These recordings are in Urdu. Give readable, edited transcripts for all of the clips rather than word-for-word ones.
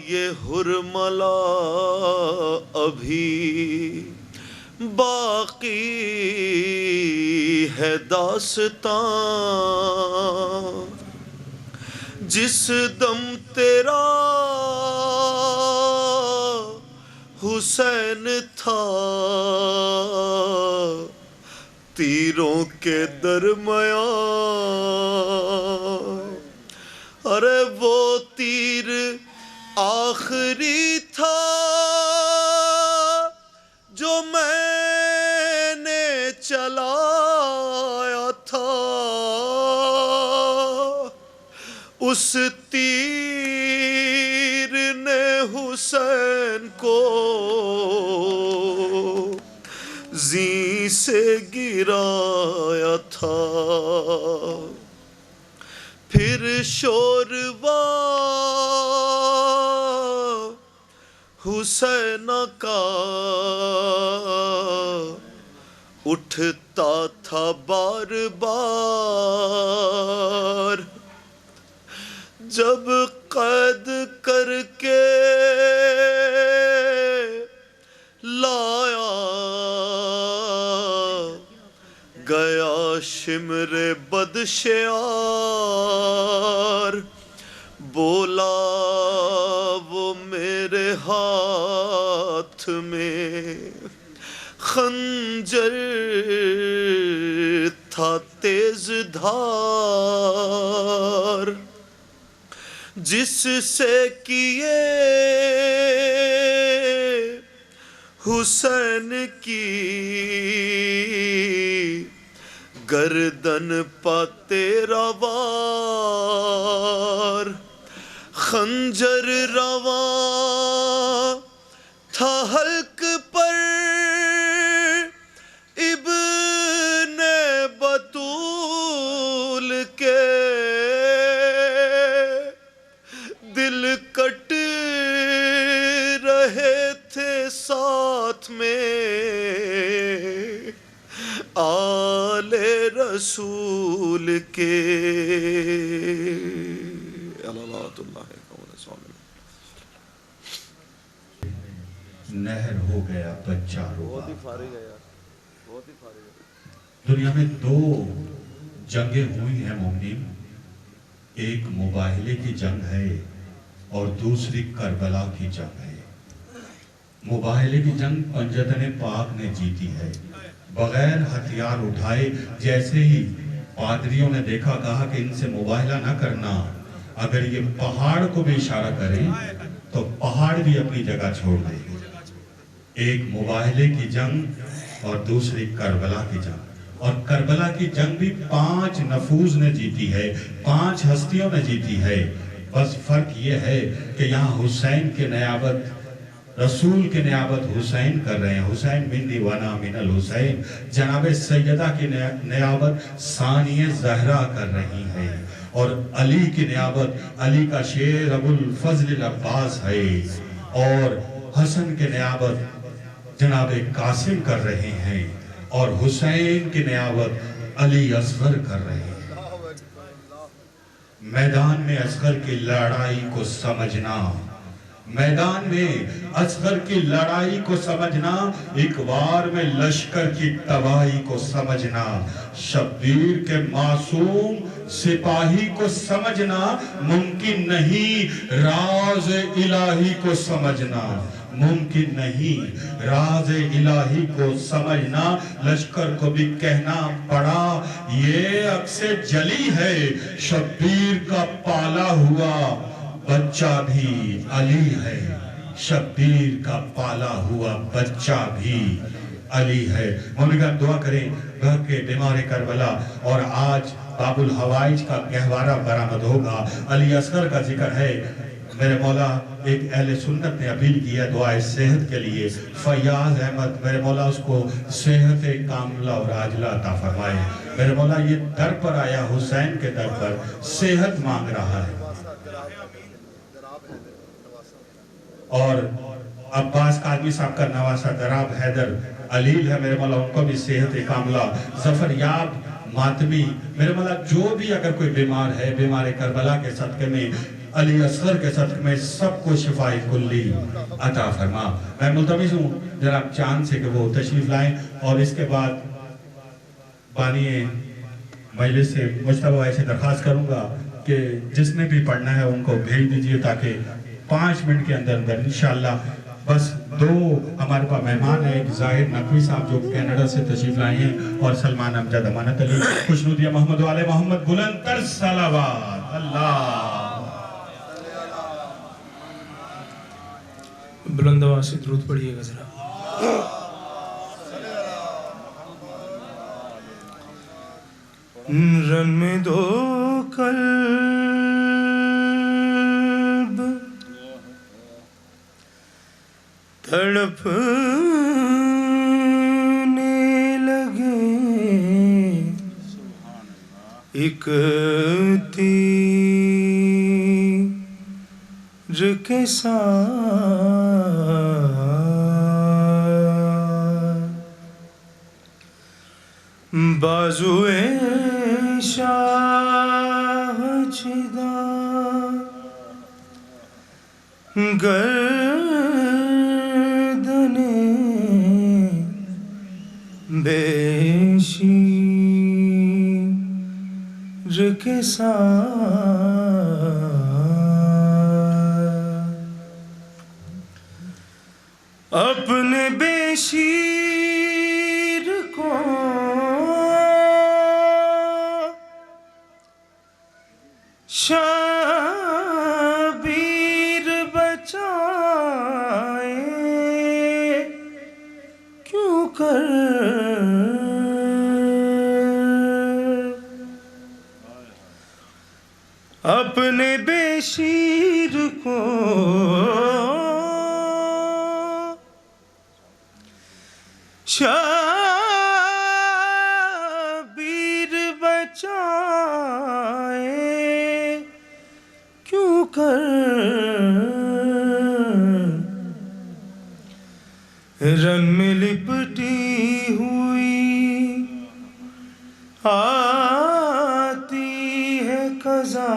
یہ حرملا ابھی باقی ہے داستان، جس دم تیرا حسین تھا تیروں کے درمیان، ارے وہ تیر آخری تھا جو میں نے چلایا تھا، اس تیر نے حسین کو زین سے گرایا تھا۔ پھر شوروا حسین کا اٹھتا تھا بار بار، جب قید کر کے لایا گیا شمر بدشیار، بولا وہ میرے ہاتھ میں خنجر تھا تیز دھار، جس سے کیے حسین کی گردن پا تیرا وار، خنجر رواں تھا حلق پر ابن بطول کے، دل کٹ رہے تھے ساتھ میں آل رسول کے۔ نہر ہو گیا بچہ روبا۔ دنیا میں دو جنگیں ہوئی ہیں مومنین، ایک مباہلے کی جنگ ہے اور دوسری کربلا کی جنگ ہے۔ مباہلے کی جنگ پنجتن پاک نے جیتی ہے، بغیر ہتھیار اٹھائے۔ جیسے ہی پادریوں نے دیکھا، کہا کہ ان سے مباہلہ نہ کرنا، اگر یہ پہاڑ کو بھی اشارہ کریں تو پہاڑ بھی اپنی جگہ چھوڑ دے۔ ایک مباہلے کی جنگ اور دوسری کربلا کی جنگ، اور کربلا کی جنگ بھی 5 نفوذ نے جیتی ہے، 5 ہستیوں نے جیتی ہے۔ بس فرق یہ ہے کہ یہاں حسین کے نیابت، رسول کے نیابت حسین کر رہے ہیں، حسین منی وانا من الحسین۔ جناب سیدہ کی نیابت ثانیہ زہرا کر رہی ہیں، اور علی کی نیابت علی کا شیر ابو الفضل العباس ہے، اور حسن کے نیابت جناب قاسم کر رہے ہیں، اور حسین کی نیابت علی اصغر کر رہے ہیں۔ میدان میں اصغر کی لڑائی کو سمجھنا، میدان میں اصغر کی لڑائی کو سمجھنا، ایک وار میں لشکر کی تباہی کو سمجھنا، شبیر کے معصوم سپاہی کو سمجھنا، ممکن نہیں راز الہی کو سمجھنا، ممکن نہیں راز الہی کو سمجھنا۔ لشکر کو بھی کہنا پڑا، یہ عکس جلی ہے، شبیر کا پالا ہوا بچہ بھی علی ہے، شبیر کا پالا ہوا بچہ بھی علی ہے۔ مومنین دعا کریں گھر کے بیمار کربلا، اور آج باب الحوائج کا گہوارہ برآمد ہوگا۔ علی اصغر کا ذکر ہے، میرے مولا ایک اہل سنت نے اپیل کی ہے دعائے صحت کے لیے، فیاض احمد، میرے مولا اس کو صحت کاملہ اور عاجلہ عطا فرمائے۔ میرے مولا یہ در پر آیا، حسین کے در پر صحت مانگ رہا ہے، اور عباس قادمی صاحب کا نواسہ دراب حیدر علیل ہے، میرے مولا ان کو بھی صحت کاملہ، ظفر یاب ماتمی، میرے مولا جو بھی اگر کوئی بیمار ہے، بیمار کربلا کے صدقے میں علی اصغر کے صدق میں سب کو شفائی کلی عطا فرما. میں ملتمس ہوں جناب چاند سے کہ وہ تشریف لائیں اور اس کے بعد بانی مجلس سے مجتبی بھائی سے درخواست کروں گا کہ جس نے بھی پڑھنا ہے ان کو بھیج دیجئے تاکہ 5 منٹ کے اندر انشاءاللہ. بس 2 ہمارے پاس مہمان ہیں, ایک ظاہر نقوی صاحب جو کینیڈا سے تشریف لائے ہیں اور سلمان امجد امانت علی. خوشنودیہ محمد والے محمد بلند تر صلوات. اللہ بلند آواز سے درود پڑھیے گا ذرا. رن میں دو قلب تڑپنے لگے, ایک تیر کے ساتھ بازوئے شاہ چدا گردنے بے شیر کے ساتھ اپنے بے شیر کو شبیر بچائے کیوں کر اپنے بے شیر کو شبیر بچائے کیوں کر رن میں لپٹی ہوئی آتی ہے قضا,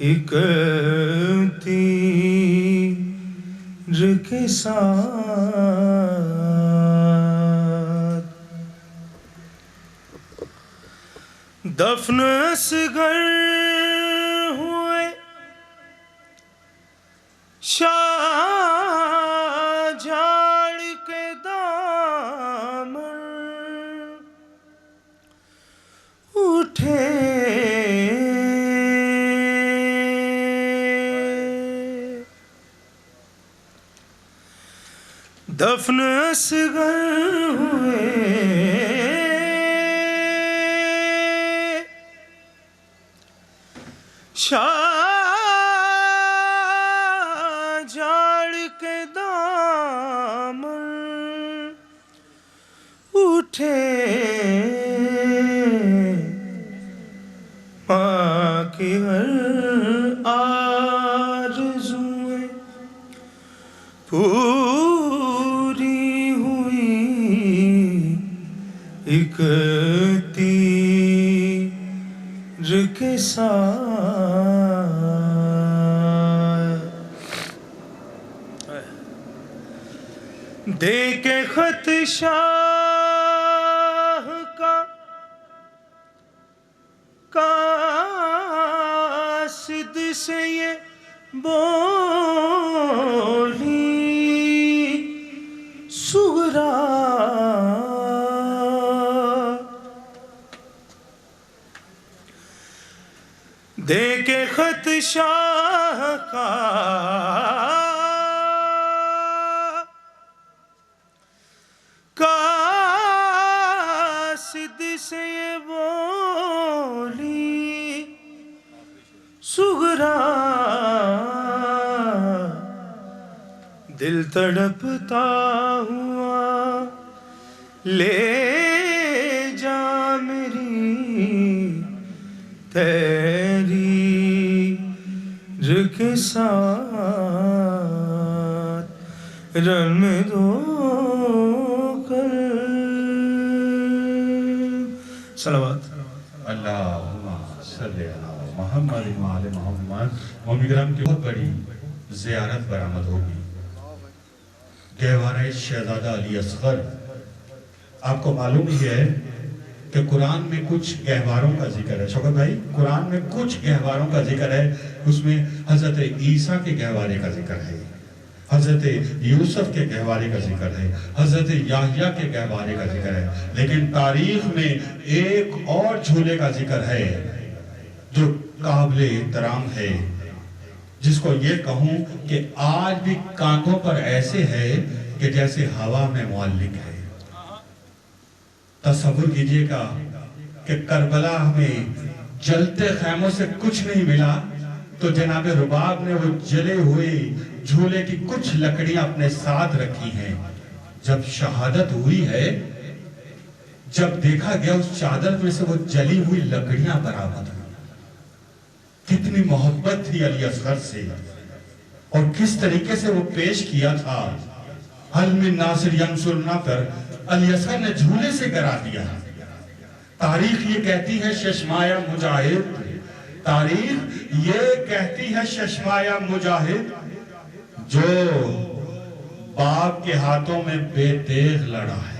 ایک تیر کے ساتھ دفن اصغر ہوئے شاہ جھاڑ کے دامن اٹھے دفن اصغر ہوئے شاہ جھاڑ کے دامن اٹھے ماں کی ہر آرزوئیں پوری ہوئی, ایک تیر کے ساتھ دے کے خط شاہ کا قاصد سے یہ بولی سغرا, دے کے خط شاہ کا قاصد سے یہ بولی سغرا, دل تڑپتا ہوا لے جا میری تیری کے ساتھ رن میں دو قلب. صلوات. اللہم صلی اللہ محمد و آل محمد مومن کرام کی بہت بڑی زیارت برآمد ہوگی. گہوارہ شہزادہ علی اصغر. آپ کو معلوم ہی ہے کہ قرآن میں کچھ گہواروں کا ذکر ہے. شوکت بھائی قرآن میں کچھ گہواروں کا ذکر ہے. اس میں حضرت عیسیٰ کے گہوارے کا ذکر ہے, حضرت یوسف کے گہوارے کا ذکر ہے, حضرت یحییٰ کے گہوارے کا ذکر ہے. لیکن تاریخ میں ایک اور جھولے کا ذکر ہے جو قابل احترام ہے, جس کو یہ کہوں کہ آج بھی کانٹوں پر ایسے ہے کہ جیسے ہوا میں معلق ہے. تصور کیجئے گا کہ کربلا میں جلتے خیموں سے کچھ نہیں ملا تو جناب رباب نے وہ جلے ہوئے جھولے کی کچھ لکڑیاں اپنے ساتھ رکھی ہیں. جب شہادت ہوئی ہے, جب دیکھا گیا اس چادر میں سے وہ جلی ہوئی لکڑیاں برآمد ہوئی. کتنی محبت تھی علی اصغر سے اور کس طریقے سے وہ پیش کیا تھا. حل من ناصر ینصرنا پر علی اصغر نے جھولے سے کرا دیا. تاریخ یہ کہتی ہے ششمایہ مجاہد, تاریخ یہ کہتی ہے ششمایہ مجاہد جو باپ کے ہاتھوں میں بے تیغ لڑا ہے.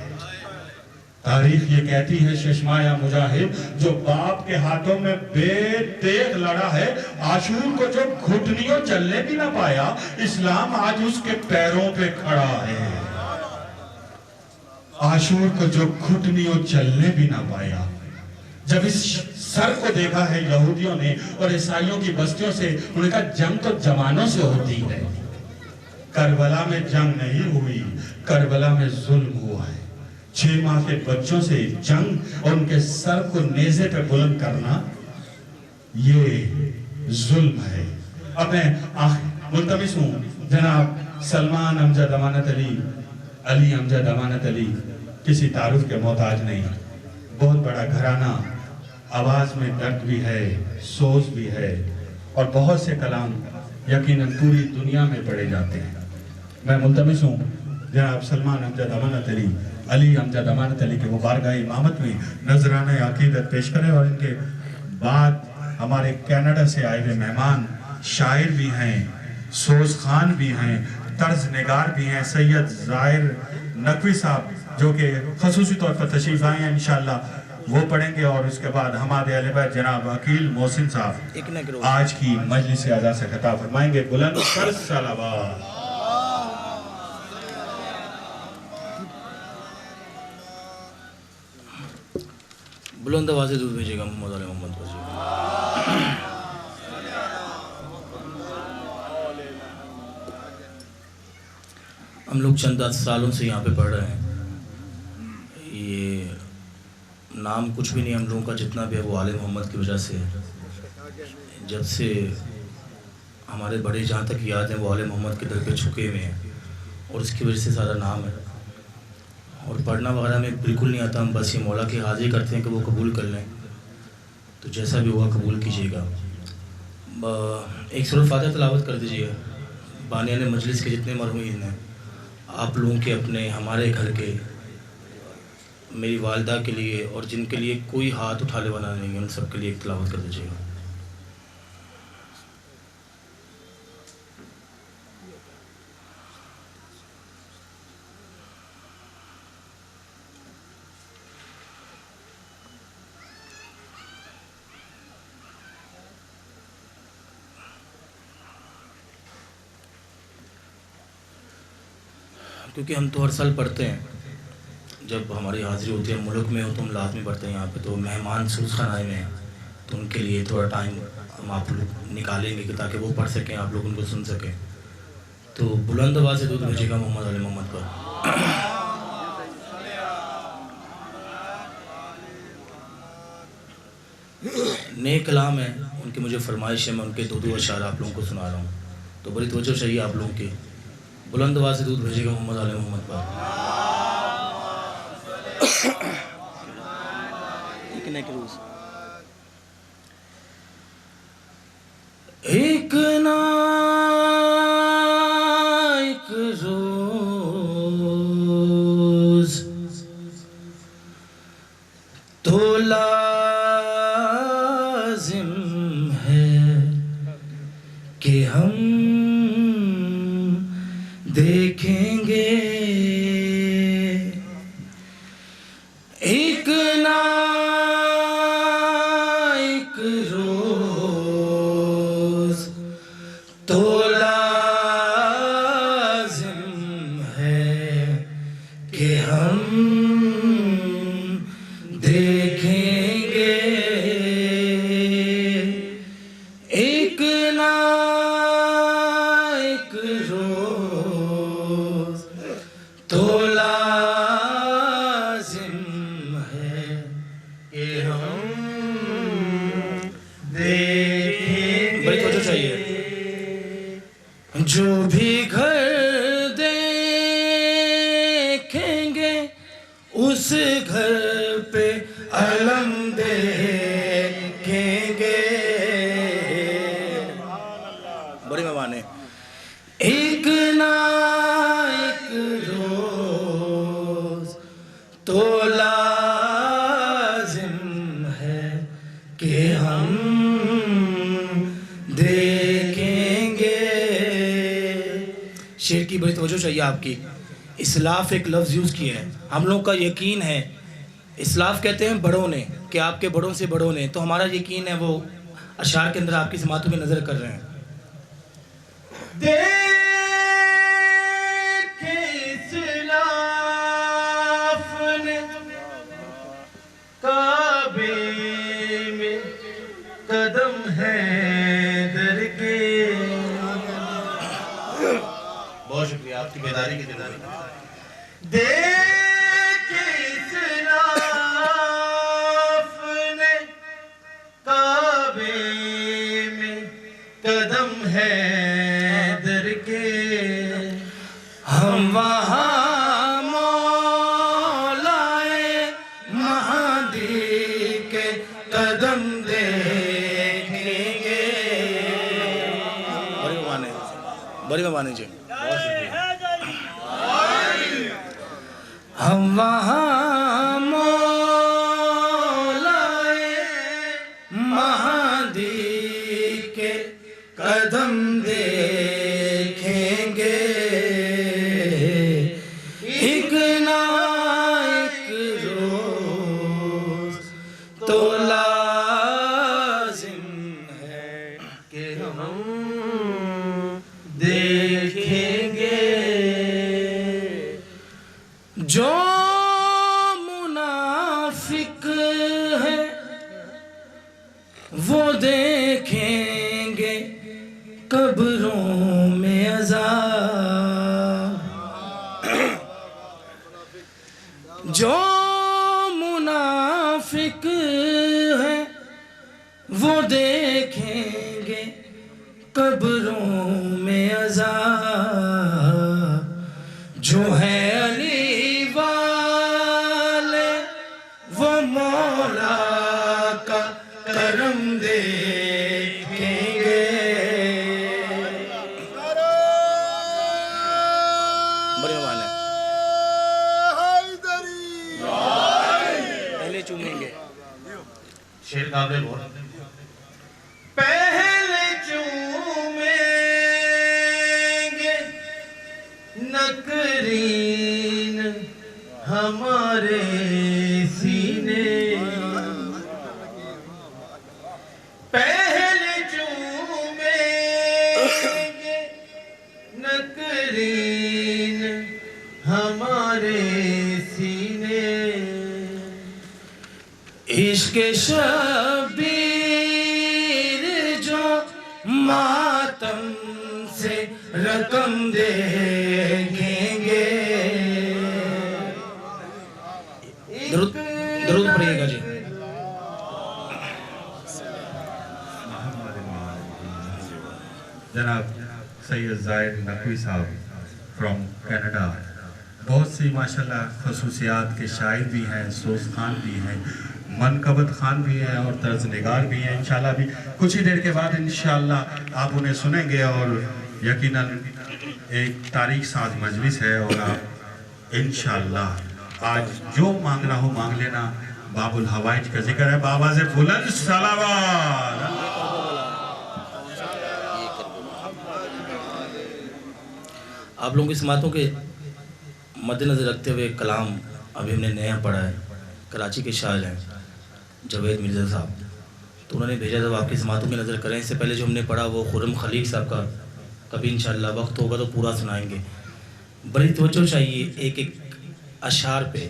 تاریخ یہ کہتی ہے ششمایہ مجاہد جو باپ کے ہاتھوں میں بے تیغ لڑا ہے. عاشور کو جو گھٹنیوں چلنے بھی نہ پایا, اسلام آج اس کے پیروں پہ کھڑا ہے. عاشور کو جو گھٹنیوں چلنے بھی نہ پایا. جب اس سر کو دیکھا ہے یہودیوں نے اور عیسائیوں کی بستیوں سے, انہوں نے کہا جنگ تو جوانوں سے ہوتی ہے. کربلا میں جنگ نہیں ہوئی, کربلا میں ظلم ہوا ہے. 6 ماہ کے بچوں سے جنگ اور ان کے سر کو نیزے پہ بلند کرنا, یہ ظلم ہے. اب میں ملتمس ہوں جناب سلمان امجد امانت علی, علی امجد امانت علی کسی تعارف کے محتاج نہیں, بہت بڑا گھرانہ, آواز میں درد بھی ہے, سوز بھی ہے اور بہت سے کلام یقیناً پوری دنیا میں پڑھے جاتے ہیں. میں ملتمس ہوں جناب سلمان امجد امانت علی, علی امجد امانت علی کے وہ بارگاہ امامت میں نذرانہ عقیدت پیش کریں. اور ان کے بعد ہمارے کینیڈا سے آئے ہوئے مہمان شاعر بھی ہیں, سوز خان بھی ہیں, طرز نگار بھی ہیں, سید ظاہر نقوی صاحب جو کہ خصوصی طور پر تشریف آئے ہیں, انشاءاللہ وہ پڑھیں گے. اور اس کے بعد ہمارے اہل بیت جناب عقیل محسن صاحب آج کی مجلس اعزاز سے خطاب فرمائیں گے. بلند سر صلوات. بلند آواز سے دودھ بھیجے گا محمد علی محمد پر. ہم لوگ چند سالوں سے یہاں پہ پڑھ رہے ہیں. یہ نام کچھ بھی نہیں ہم لوگوں کا, جتنا بھی ہے وہ آل محمد کی وجہ سے. جب سے ہمارے بڑے جہاں تک یاد ہیں وہ آل محمد کے در پہ چھکے ہوئے ہیں اور اس کی وجہ سے سارا نام ہے. اور پڑھنا وغیرہ میں بالکل نہیں آتا, ہم بس یہ مولا کی حاضری کرتے ہیں کہ وہ قبول کر لیں. تو جیسا بھی ہوا قبول کیجیے گا. ایک سورۃ فاتحہ تلاوت کر دیجیے. بانیان مجلس کے جتنے مرحومین ہیں, آپ لوگوں کے, اپنے, ہمارے گھر کے, میری والدہ کے لیے اور جن کے لیے کوئی ہاتھ اٹھانے والا نہیں ہے, ان سب کے لیے ایک تلاوت کر دیجیے گا. کیونکہ ہم تو ہر سال پڑھتے ہیں, جب ہماری حاضری ہوتی ہے ملک میں ہو تو ہم لازمی پڑھتے ہیں. یہاں پہ تو مہمان سوز خان آئے ہیں تو ان کے لیے تھوڑا ٹائم ہم آپ لوگ نکالیں گے تاکہ وہ پڑھ سکیں, آپ لوگ ان کو سن سکیں. تو بلند آواز سے دودھ بھیجے گا محمد علی محمد پر. نئے کلام ہیں, ان کی مجھے فرمائش ہے, میں ان کے 2 اشعار آپ لوگوں کو سنا رہا ہوں, تو بڑی توجہ چاہیے آپ لوگوں کی. بلند آواز سے دودھ بھیجے گا محمد علی محمد پر. ایک نا ایک روز تو لازم ہے دیکھیں گے ایک نہ ایک روز تو لازم ہے کہ ہم دیکھیں گے ایک نہ ایک روز تو لازم ہے کہ ہم دیکھیں بڑی توجہ چاہیے. جو بھی گھر دیکھیں گے اس گھر پہ علم دیکھیں گے بڑی مہمان ہے. ایک نہ ایک روز تو لازم ہے کہ ہم دیکھیں گے. شعر کی بڑی توجہ چاہیے آپ کی. اسلاف ایک لفظ یوز کیا ہے. ہم لوگ کا یقین ہے, اسلاف کہتے ہیں بڑوں نے, کہ آپ کے بڑوں سے بڑوں نے, تو ہمارا یقین ہے وہ اشعار کے اندر آپ کی سماعتوں میں نظر کر رہے ہیں. دیکھ اسلاف نے کعبے میں قدم ہے در کے. بہت شکریہ آپ کی بیداری کی بیداری. دیکھ اسلاف نے کعبے میں قدم ہے در کے. ہم وہاں مولائے مہدی کے قدم دیکھیں گے. بڑی مہمان ہے, بڑی مہمان ہے جی. ہم وہاں مولائے مہدی کے قدم دیکھیں گے. ایک نہ ایک روز تو لازم ہے کہ ہم دیکھیں گے. جو منافق ہے وہ دیکھیں گے قبروں میں عذاب. جو منافق ہے وہ دیکھیں گے قبروں میں عذاب. جو ہے علی والے وہ مولا کا کرم دیکھیں گے. بڑی مہمان ہے. پہلے چومیں گے. شیر قابل بول. پہلے چومیں گے نکرین ہمارے سینے. پہلے چومیں گے نکرین ہمارے سینے. عشق شبیر جو ماتم سے رقم دیکھیں گے. درود پڑھیے گا جی. جناب سید زاہد نقوی صاحب فرام کینیڈا, بہت سی ماشاءاللہ خصوصیات کے شاعر بھی ہیں, سوز خان بھی ہیں, منقبت خان بھی ہیں اور طرز نگار بھی ہیں. انشاءاللہ بھی کچھ ہی دیر کے بعد انشاءاللہ آپ انہیں سنیں گے اور یقیناً ایک تاریخ ساز مجلس ہے اور آپ انشاءاللہ آج جو مانگنا ہو مانگ لینا. باب الحوائج کا ذکر ہے, بابا سے بلند صلوات. آپ لوگوں کی سماعتوں کے مد نظر رکھتے ہوئے ایک کلام ابھی ہم نے نیا پڑھا ہے، کراچی کے شاعر ہیں جاوید مرزا صاحب، تو انہوں نے بھیجا تھا، آپ کی سماعتوں کی نظر کریں۔ اس سے پہلے جو ہم نے پڑھا وہ خرم خلیق صاحب کا، کبھی انشاءاللہ وقت ہوگا تو پورا سنائیں گے۔ بڑی توجہ چاہیے ایک ایک اشعار پہ،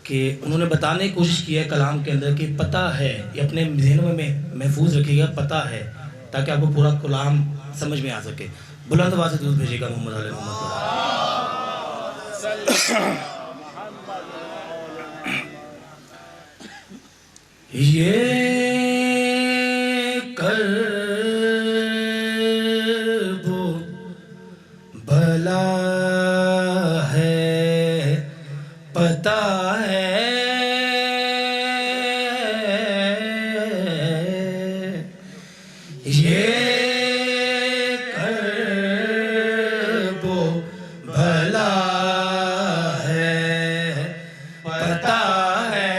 کہ انہوں نے بتانے کی کوشش کی ہے کلام کے اندر کہ پتہ ہے، یہ اپنے ذہنوں میں محفوظ رکھیے گا، پتہ ہے، تاکہ آپ کو پورا کلام سمجھ میں آ سکے۔ بلند آواز سے درود بھیجیے گا محمد علیہ محمد۔ یہ کرب و بلا ہے پتہ ہے، یہ کرب و بلا ہے پتہ ہے،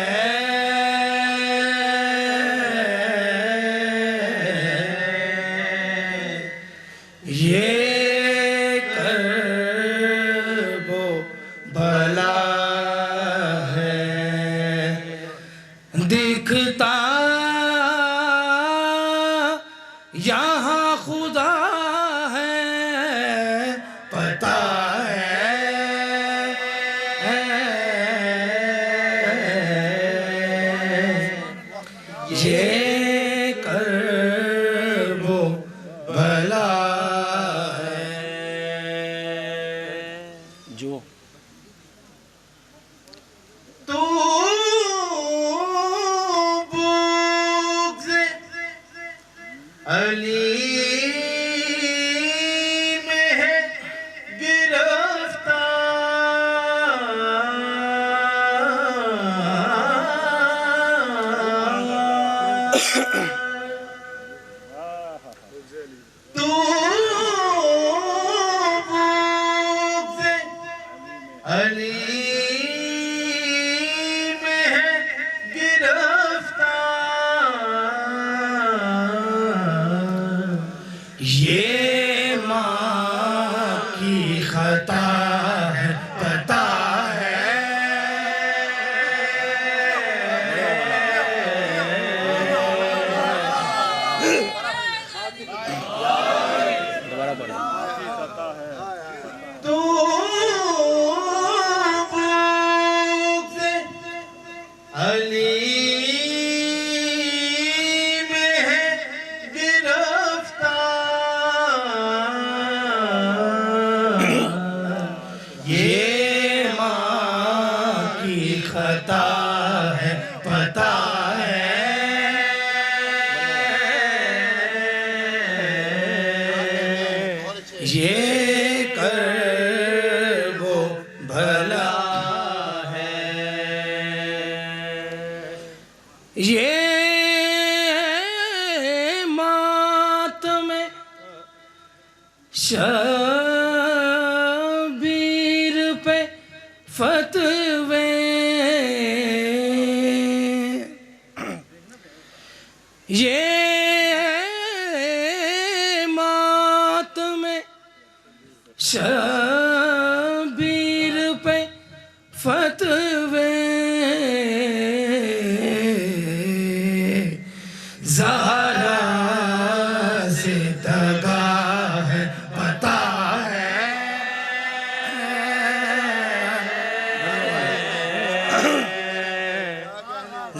یہ کرب و بلا ہے، دکھتا یہاں خدا ہے پتہ ہے، یہ کرب و بلا ہے جو تو بغض علی میں ہے تو بغض علی میں ہے گرفتار، یہ ماں کی خطا ہے پتہ ہے، دوبارہ پڑھیں۔ تو بغض علی میں ہے گرفتار، یہ ماں کی خطا ہے پتہ ہے، یہ کرب و بھلا ہے، یہ ماتم شبیر پہ فتوے، یہ ماتم شبیر پہ فتوے، زہرا سے دگا ہے پتہ ہے،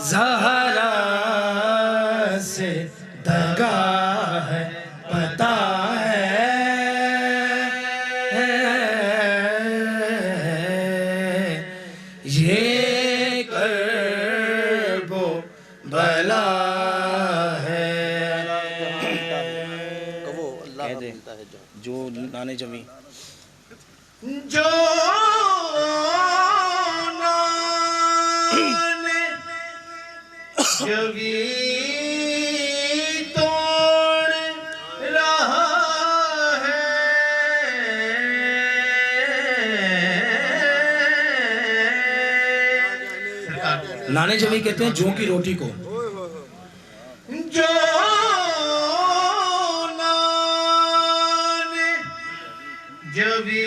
زہرا سے دگا ہے پتہ ہے، یہ کرب و بلا ہے، کہہ دے جو نانے جمی جو نانے جبھی توڑ رہا ہے، نانے جمی کہتے ہیں جو کی روٹی کو، جو نانے جبھی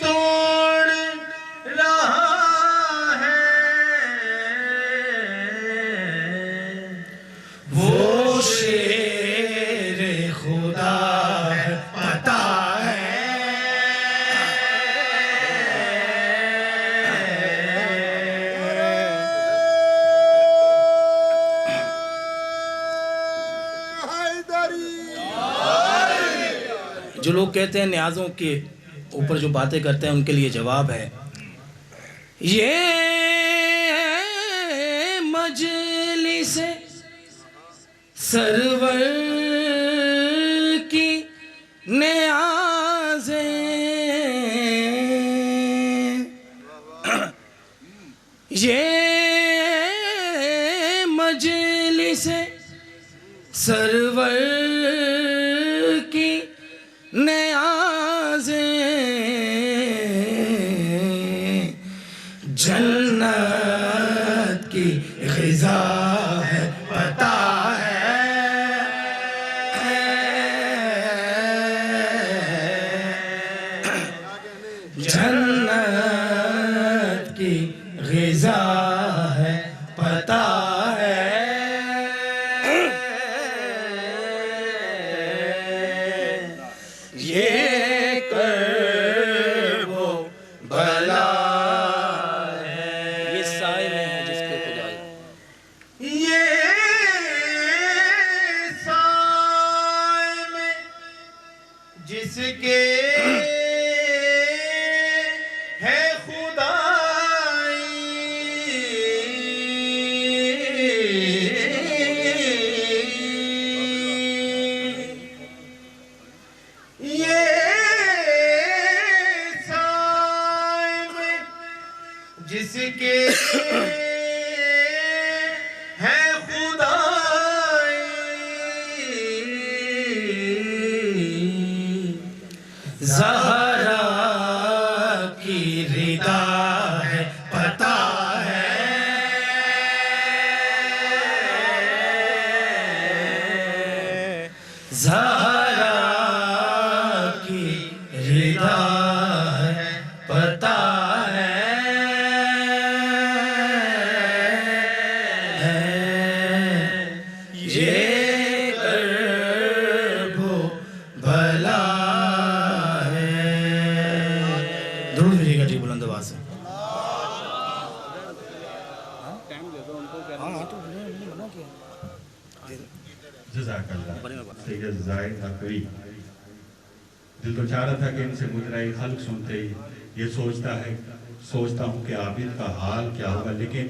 توڑ رہا ہے وہ شیر خدا ہے پتا جو لوگ کہتے ہیں نیازوں کے اوپر جو باتیں کرتے ہیں ان کے لیے جواب ہے یہ مجلس سرور کی نیازیں یہ مجلس سرور کی نیازیں جنت کی غذا ہے پتا جنت کی غذا ہے پتا یہ کرب و بلا ہے یہ سائے میں ہے جس کے خدائی یہ سائے میں جس کے ہے خدائی یہ سائے میں جس کے ہے خدائی زہرا کی ردا ہے پتا ہے زہرا کی ردا ہے پتا یہ کرب و بھلا ہے درود بھیجیے گا جی بلند آواز سے جزاک اللہ سید زاہد حقوی دل تو چاہ رہا تھا کہ ان سے مجرائے خلق سنتے ہی یہ سوچتا ہوں کہ عابد کا حال کیا ہوگا لیکن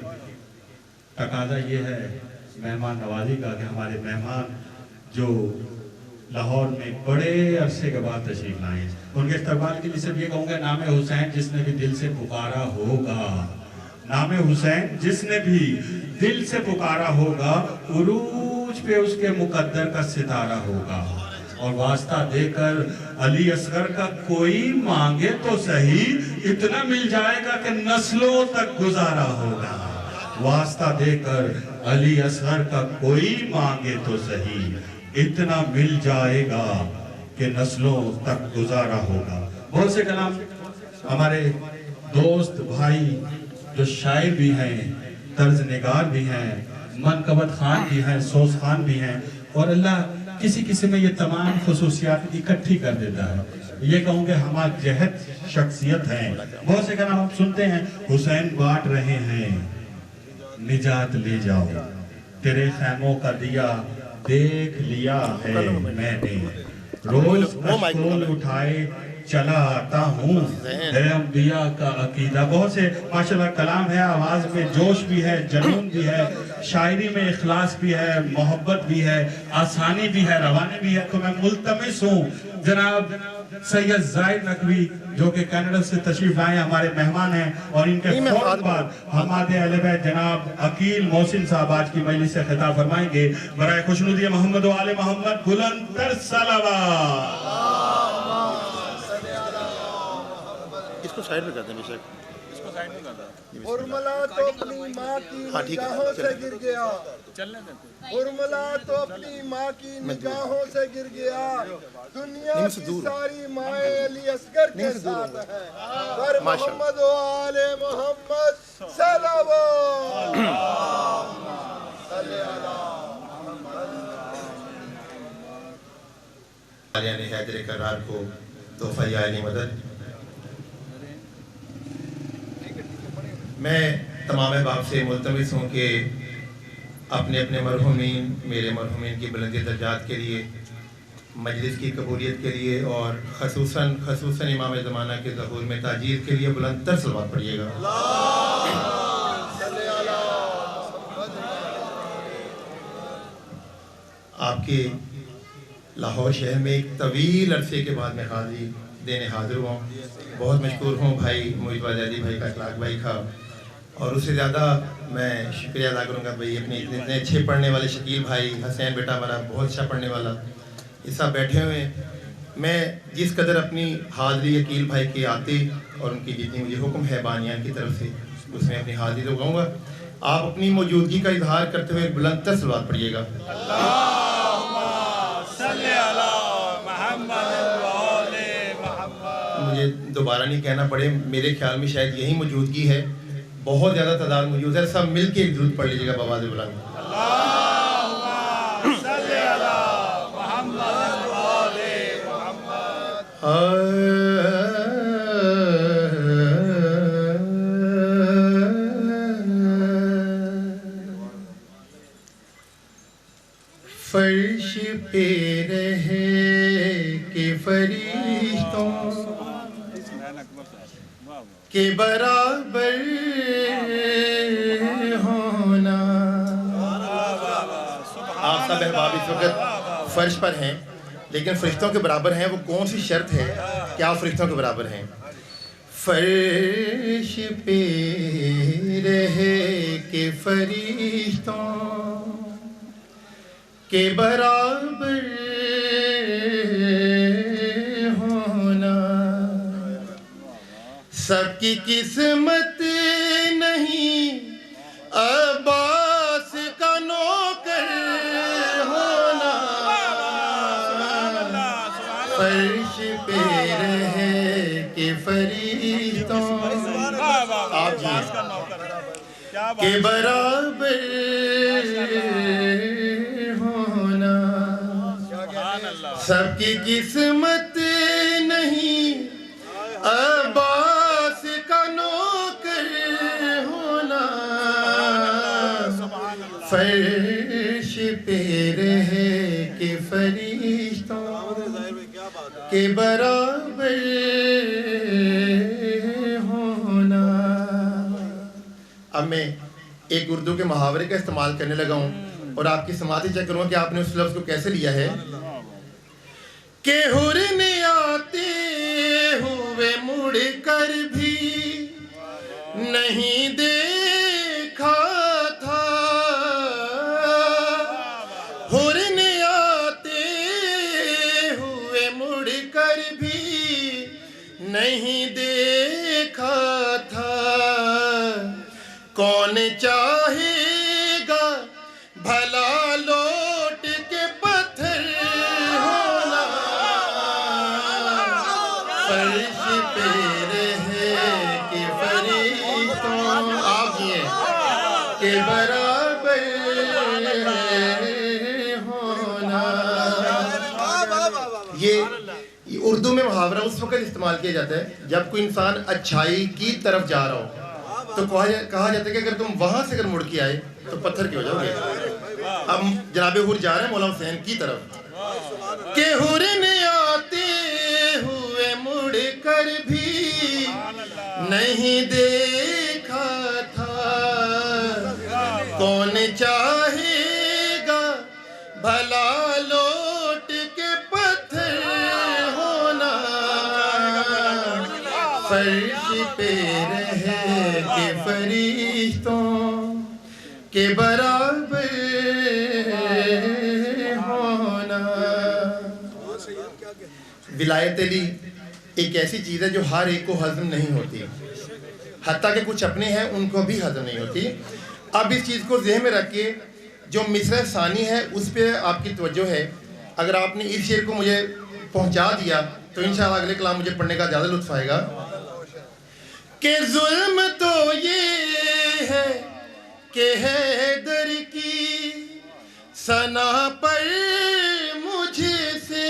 تقاضا یہ ہے مہمان نوازی کا کہ ہمارے مہمان جو لاہور میں بڑے عرصے کے بعد تشریف لائے ہیں ان کے استقبال کے لیے صرف یہ کہوں گا نام حسین جس نے بھی دل سے پکارا ہوگا نام حسین جس نے بھی دل سے پکارا ہوگا عروج پہ اس کے مقدر کا ستارہ ہوگا اور واسطہ دے کر علی اصغر کا کوئی مانگے تو صحیح اتنا مل جائے گا کہ نسلوں تک گزارا ہوگا واسطہ دے کر علی اصغر کا کوئی مانگے تو صحیح اتنا مل جائے گا کہ نسلوں تک گزارا ہوگا بہت سے کلام ہمارے دوست بھائی جو شاعر بھی ہیں طرز نگار بھی ہیں منقبت خان بھی ہیں سوز خان بھی ہیں اور اللہ کسی کسی میں یہ تمام خصوصیات اکٹھی کر دیتا ہے یہ کہوں کہ ہمارا جہد شخصیت ہیں بہت سے کلام ہم سنتے ہیں حسین بانٹ رہے ہیں نجات لے جاؤ تیرے خیموں کا دیا دیکھ لیا ہے میں نے روز اشکول اٹھائے چلا آتا ہوں ہے انبیاء کا عقیدہ بہت سے ماشاءاللہ کلام ہے آواز میں جوش بھی ہے جنون بھی ہے شاعری میں اخلاص بھی ہے محبت بھی ہے آسانی بھی ہے روانی بھی ہے تو میں ملتمس ہوں جناب سید زاہد نقوی جو کہ کینیڈا سے تشریف لائے ہمارے مہمان ہیں اور ان کے فوراً بعد ہمارے اہل بیت جناب عقیل محسن صاحب آج کی مجلس سے خطاب فرمائیں گے برائے خوشنودی محمد و آل محمد بلند تر صلوات اس کو سائڈ میں کرتے ہیں بے شک ارملا تو اپنی ماں کی نگاہوں سے گر گیا، ارملا تو اپنی ماں کی نگاہوں سے گر گیا، دنیا کی ساری مائیں علی اصغر کے ساتھ ہے، پر محمد و آل محمد صلوات یعنی حیدر کرار کو تحفہ عالی مدد۔ میں تمام احباب سے ملتمس ہوں کہ اپنے اپنے مرحومین، میرے مرحومین کی بلندی درجات کے لیے، مجلس کی قبولیت کے لیے اور خصوصاً امام زمانہ کے ظہور میں تاجیر کے لیے بلند تر صلوات پڑھیے گا۔ آپ کے لاہور شہر میں ایک طویل عرصے کے بعد میں حاضری دینے حاضر ہوا ہوں۔ بہت مشکور ہوں بھائی محیط وادی بھائی کا، اخلاق بھائی کا، اور اس سے زیادہ میں شکریہ ادا کروں گا بھائی اپنے اتنے اچھے پڑھنے والے شکیل بھائی، حسین بیٹا ہمارا بہت اچھا پڑھنے والا، یہ سب بیٹھے ہوئے ہیں۔ میں جس قدر اپنی حاضری عقیل بھائی کے آتے اور ان کی جتنی مجھے حکم ہے بانیان کی طرف سے، اس میں اپنی حاضری لگاؤں گا۔ آپ اپنی موجودگی کا اظہار کرتے ہوئے بلند تر صلوات پڑھیے گا۔ مجھے دوبارہ نہیں کہنا پڑے، میرے خیال میں شاید یہی موجودگی ہے، بہت زیادہ تعداد موجود ہے، سب مل کے ایک درود پڑھ لیجیے گا بآواز بلند۔ فرش پہ رہے کہ فرشتوں کے برابر ہونا۔ آپ سب احباب اس وقت فرش پر ہیں، لیکن فرشتوں کے برابر ہیں، وہ کون سی شرط ہے کہ آپ فرشتوں کے برابر ہیں؟ فرش پہ رہے کہ فرشتوں کے برابر ہونا، سب کی قسمت نہیں عباس کا نوکر ہونا، فرش پہ رہے کہ فرشتوں آپ جی کے برابر ہونا، سب کی قسمت نہیں عباس کا نوکر ہونا، فرش پہ رہے کہ فرشتوں کے برابر ہونا۔ اب میں ایک اردو کے محاورے کا استعمال کرنے لگا ہوں اور آپ کی سماعتیں چیک کروں کہ آپ نے اس لفظ کو کیسے لیا ہے کہ حور نے آتے ہوئے مڑ کر بھی نہیں دیکھا تھا، حور نے آتے ہوئے مڑ کر بھی نہیں دیکھا تھا، کون چاہے گا بھلا لوٹ کے پتھر ہونا، فرش پہ رہے کہ فرشتوں آپ جی کے برابر ہونا۔ یہ اردو میں محاورہ اس وقت استعمال کیا جاتا ہے جب کوئی انسان اچھائی کی طرف جا رہا ہو، تو کہا جاتا ہے کہ اگر تم وہاں سے اگر مڑ کے آئے تو پتھر کی ہو جاؤ گے۔ اب جناب حور جا رہے ہیں مولانا حسین کی طرف کہ حور نے آتے ہوئے مڑ کر بھی نہیں دیکھا تھا، کون چاہے گا بھلا لوٹ کے پتھر ہونا، فرش پہ رہے کہ فرشتوں کے برابر ہونا۔ ولایت علی ایک ایسی چیز ہے جو ہر ایک کو ہضم نہیں ہوتی، حتیٰ کہ کچھ اپنے ہیں ان کو بھی ہضم نہیں ہوتی. اب اس چیز کو ذہن میں رکھ کے جو مصرع ثانی ہے اس پہ آپ کی توجہ ہے. اگر آپ نے اس شعر کو مجھے پہنچا دیا تو انشاءاللہ اگلے کلام مجھے پڑھنے کا زیادہ لطف آئے گا. کہ ظلم تو یہ ہے کہ حیدر کی ثنا پر مجھ سے،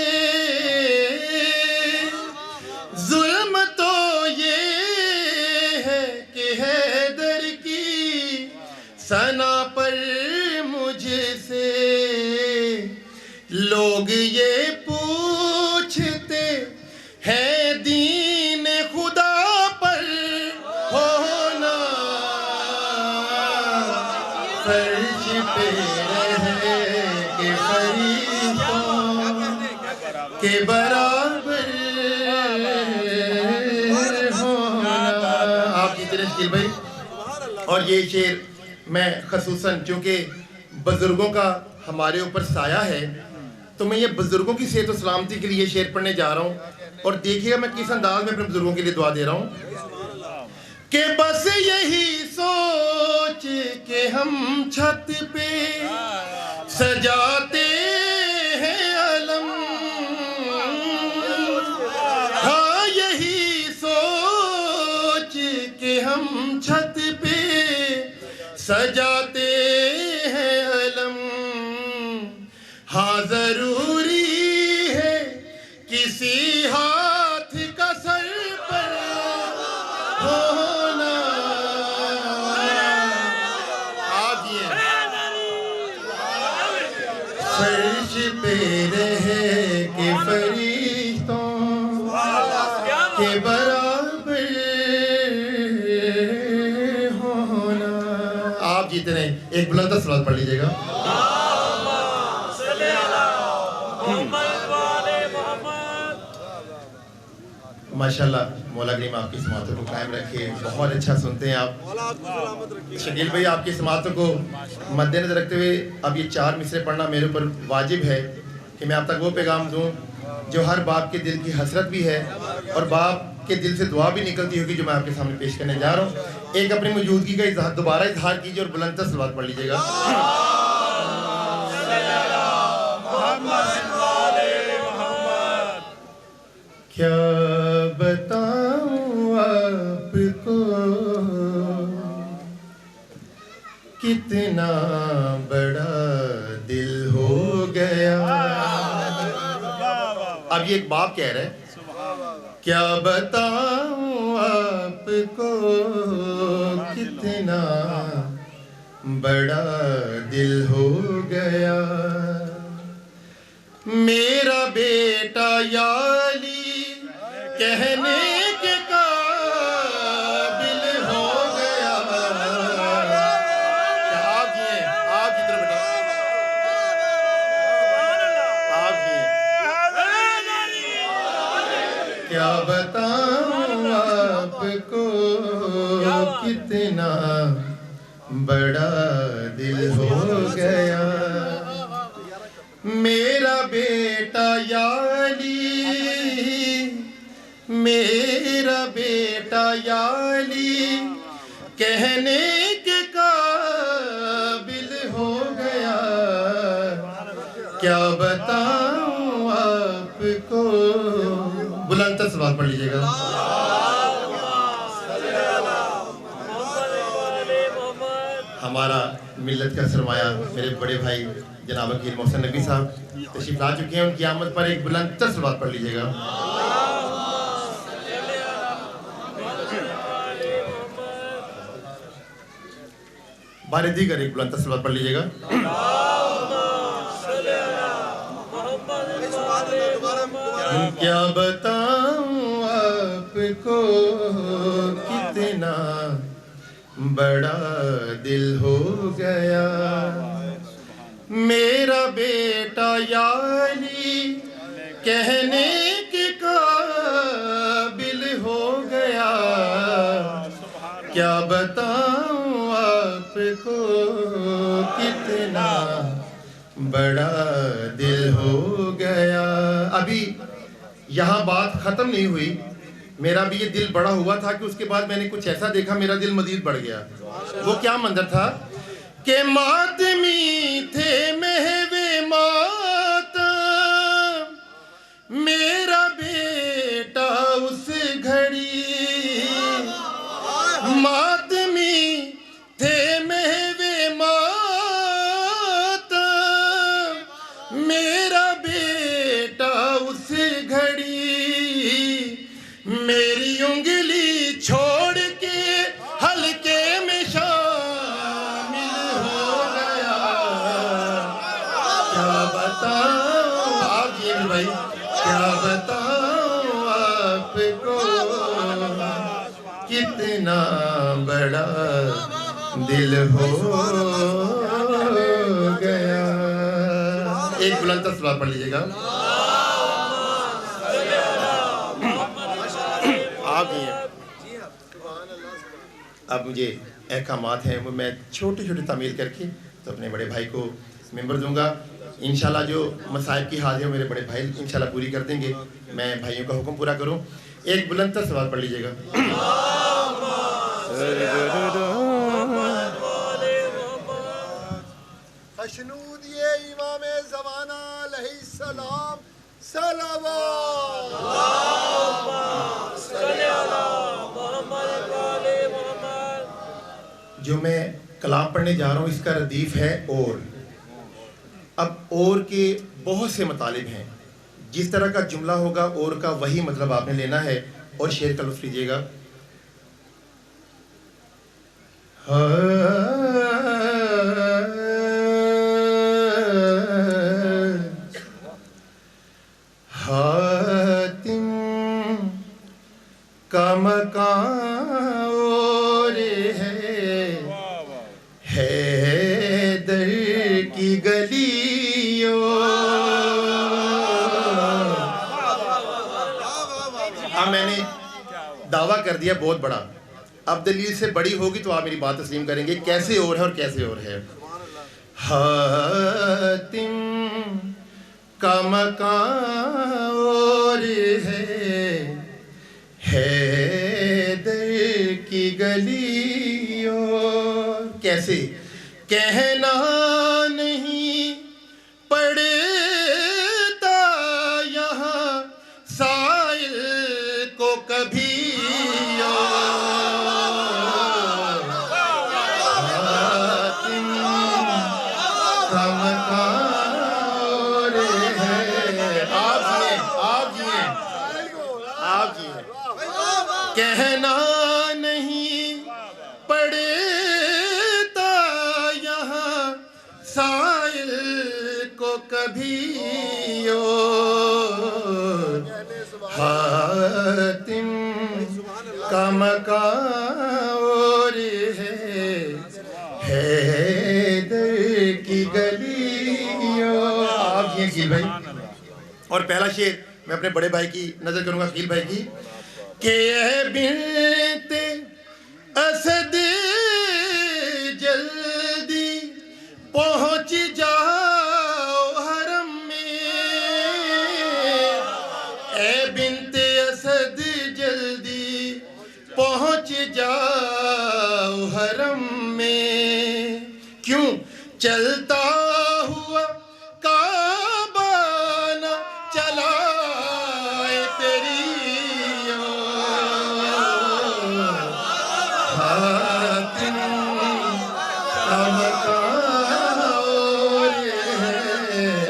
ظلم تو یہ ہے کہ حیدر کی ثنا پر مجھ سے، لوگ یہ پوچھتے ہیں دین خدا پر ہونا، فرش پہ رہے کہ فرشتوں کے برابر ہونا. آپ کی طرح شکیل بھائی. اور یہ شعر میں خصوصاً چونکہ بزرگوں کا ہمارے اوپر سایہ ہے تو میں یہ بزرگوں کی صحت و سلامتی کے لیے یہ شعر پڑھنے جا رہا ہوں. اور دیکھیے گا میں کس انداز میں اپنے بزرگوں کے لیے دعا دے رہا ہوں. کہ بس یہی سوچ کہ ہم چھت پہ سجاتے ہیں علم، ہاں یہی سوچ کہ ہم چھت پہ سجاتے ہیں علم، ہاں ضروری ہے کسی ہاتھ کا سر پر ہونا. آگے فرش پہ رہے کہ فرشتوں کے برابر ہونا. آپ جیتے رہے. ایک بلند صلوات پڑھ لیجئے گا. ماشاءاللہ مولا کریم آپ کی سماعتوں کو قائم رکھے. بہت اچھا سنتے ہیں آپ. شکیل بھائی آپ کی سماعتوں کو مد نظر رکھتے ہوئے اب یہ 4 مصرے پڑھنا میرے اوپر واجب ہے کہ میں آپ تک وہ پیغام دوں جو ہر باپ کے دل کی حسرت بھی ہے اور باپ کے دل سے دعا بھی نکلتی ہوگی جو میں آپ کے سامنے پیش کرنے جا رہا ہوں. ایک اپنی موجودگی کا دوبارہ اظہار کیجیے اور بلند تر صلوات پڑھ لیجیے گا. کیا بتاؤں آپ کو کتنا بڑا دل ہو گیا. اب یہ ایک باپ کہہ رہا ہے کیا بتاؤں آپ کو کتنا بڑا دل ہو گیا. میرا بیٹا یالی کہنے کے قابل ہو گیا. آپ کی طرف بیٹا آپ کی. کیا بتاؤں آپ کو کتنا بڑا دل ہو گیا. میرا بیٹا یالی میرا بیٹا یالی کہنے کے قابل ہو گیا. کیا بتاؤں آپ کو. بلند تر صلوات پڑھ لیجیے گا. ہمارا ملت کا سرمایہ میرے بڑے بھائی جناب وکیل محسن نقوی صاحب تشریف لا چکے ہیں. ان کی آمد پر ایک بلند تر صلوات پڑھ لیجیے گا. بار دیگر ایک بلند تر صلوات پڑھ لیجیے گا. کیا بتاؤں آپ کو کتنا بڑا دل ہو گیا. میرا بیٹا یالی کہنے کے قابل ہو گیا. کیا بتاؤں آپ کو کتنا بڑا دل ہو گیا. ابھی یہاں بات ختم نہیں ہوئی میرا بھی یہ دل بڑا ہوا تھا کہ اس کے بعد میں نے کچھ ایسا دیکھا میرا دل مزید بڑھ گیا. وہ کیا منظر تھا کہ ماتمی تھے محو ماتم میرا بیٹا اس گھڑی, ماتمی تھے محو ماتم میرا بیٹا اس گھڑی, میری انگلی چھوڑ کے حلقے میں شامل ہو گیا. کیا بتاؤں آپ جی بھائی, کیا بتاؤں آپ کو کتنا بڑا دل ہو گیا. ایک بلند سلوات پڑھ لیجیے گا. اب مجھے احکامات ہیں وہ میں چھوٹی چھوٹی تعمیل کر کے تو اپنے بڑے بھائی کو ممبر دوں گا. انشاءاللہ جو مصائب کی حاضر میرے بڑے بھائی انشاءاللہ پوری کر دیں گے. میں بھائیوں کا حکم پورا کروں. ایک بلند تر سوال پڑھ لیجیے گا. خشنود یہ امام زمانہ علیہ السلام صلوات. جو میں کلام پڑھنے جا رہا ہوں اس کا ردیف ہے اور. اب اور کے بہت سے مطالب ہیں. جس طرح کا جملہ ہوگا اور کا وہی مطلب آپ نے لینا ہے اور شعر کا لطف لیجیے گا. حاتم کا مکان اور ہے در کی گلیوں. اب میں نے دعویٰ کر دیا بہت بڑا, اب دلیل سے بڑی ہوگی تو آپ میری بات تسلیم کریں گے کیسے اور ہے اور کیسے اور ہے. حاتم کا مکان اور ہے در کی گلیوں. کیسے کہنا نہیں پڑتا یہاں سائل کو کبھی. کہنا نہیں پڑتا یہاں سائل کو کبھی. حاتم کا مکان اور ہے در کی گلیوں. آپ یہ عقیل بھائی. اور پہلا شعر میں اپنے بڑے بھائی کی نظر کروں گا, عقیل بھائی کی, کہ اے بنت اسد جلدی پہنچ جاؤ حرم میں. اے بنت اسد جلدی پہنچ جاؤ حرم میں. کیوں چلتا ہوا کعبہ نہ چلائے تیری.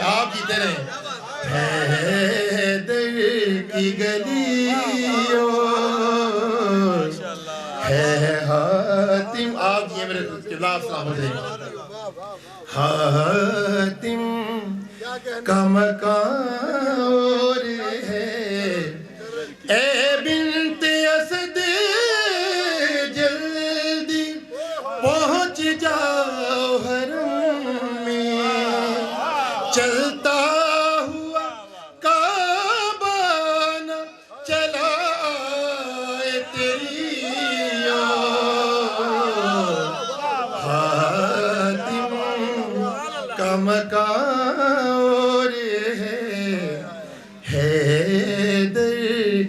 آپ جیتے رہے. ہے در کی گلیوں ہے حاتم. آپ جیے میرے خلاف سلامت ہے. حاتم کا مکان اور ہے اے بنت اسد جلدی پہنچ جاؤ حرم میں. چلتا ہوا کعبہ نہ چلائے تیری. حاتم کا مکان اور ہے در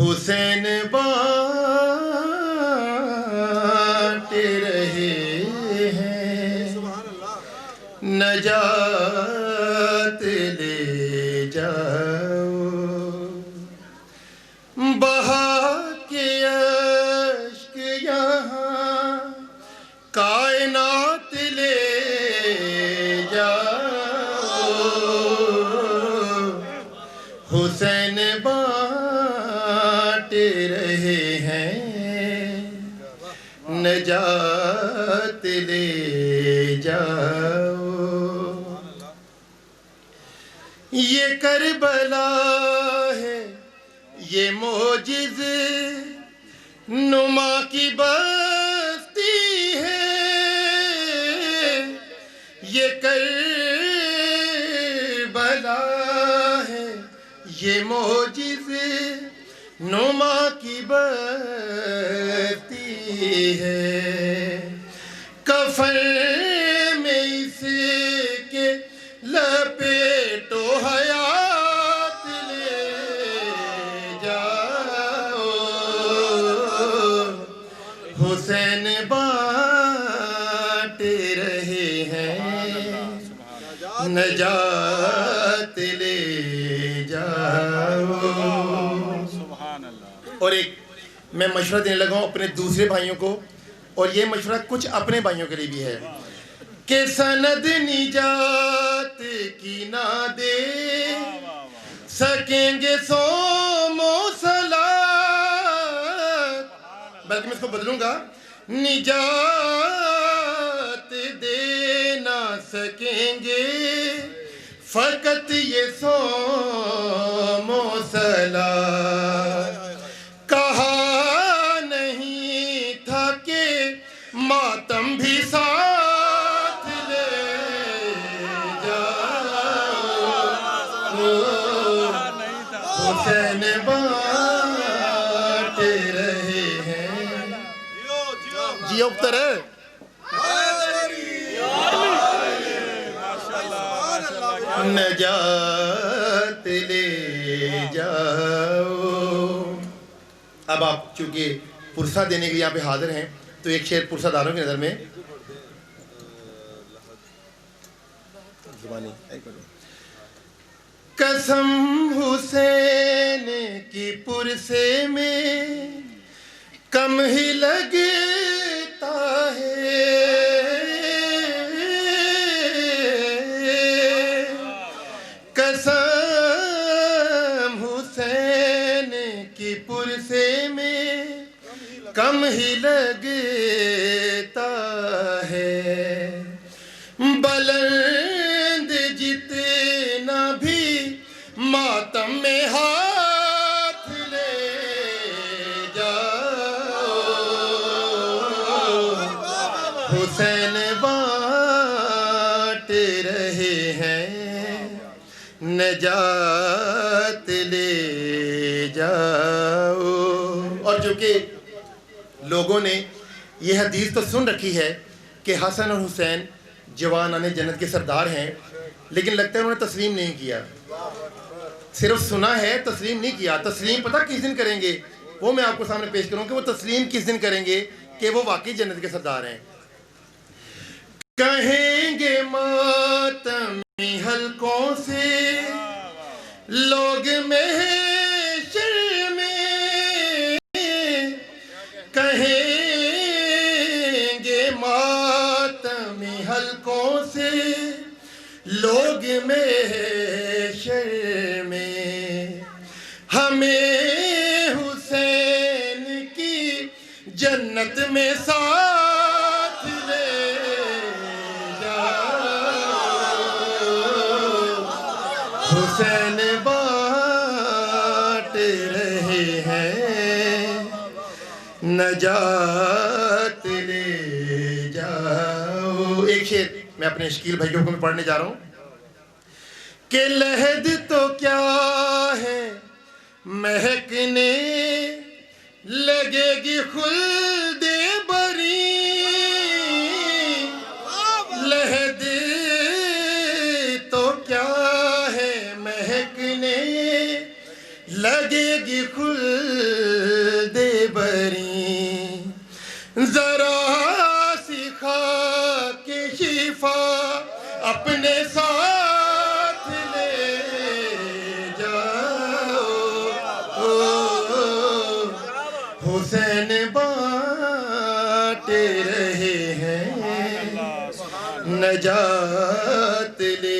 حسین بانٹ رہے ہیں نجات لے جاؤ بہا کے اشک یہاں کائنات لے جاؤ حسین بانٹ رہے ہیں نجات لے جاؤ یہ کربلا ہے یہ معجز نما کی بستی ہے یہ کربلا ہے یہ معجز نما کی بستی ہے کفن میں اس کے لپیٹو حیات لے جاؤ حسین بانٹ رہے ہیں نجات لے جاؤ اور ایک میں مشورہ دینے لگا ہوں اپنے دوسرے بھائیوں کو اور یہ مشورہ کچھ اپنے بھائیوں کے لیے بھی ہے کہ سند نجات کی نہ دے سکیں گے سوم و صلات بلکہ میں اس کو بدلوں گا نجات دے نہ سکیں گے فقط یہ سوم و صلات کہا نہیں تھا کہ ماتم بھی ساتھ لے جاؤ حسین بانٹ رہے ہیں جی اکتر ہے نجات لے جاؤ اب آپ چونکہ پرسہ دینے کے لیے یہاں پہ حاضر ہیں تو ایک شعر پرسہ داروں کی نظر میں قسم حسین کی پرسے میں کم ہی لگتا ہے قسم حسین کی پرسے میں کم ہی لگتا ہے بلند جتنا بھی ماتم میں ہاتھ لے جاؤ حسین بانٹ رہے ہیں نجات لے جاؤ اور جو کہ لوگوں نے یہ حدیث تو سن رکھی ہے کہ حسن اور حسین جوانان جنت کے سردار ہیں لیکن لگتا ہے انہوں نے تسلیم نہیں کیا صرف سنا ہے تسلیم نہیں کیا تسلیم پتہ کس دن کریں گے وہ میں آپ کو سامنے پیش کروں کہ وہ تسلیم کس دن کریں گے کہ وہ واقعی جنت کے سردار ہیں کہیں گے ماتمی حلقوں سے لوگ محشر میں کہیں گے ماتمی حلقوں سے لوگ محشر میں ہمیں حسین کی جنت میں ساتھ لے جاؤ حسین بانٹ رہے ہیں نجات لے جاؤ ایک شعر میں اپنے شکیل بھائیوں کو میں پڑھنے جا رہا ہوں کہ لحد تو کیا ہے مہکنے لگے گی خلد بری لحد تو کیا ہے مہکنے لگے گی خلد بری ذرا سکھا کے شفا اپنے ساتھ لے جاؤ حسین بانٹے رہے ہیں نجات لے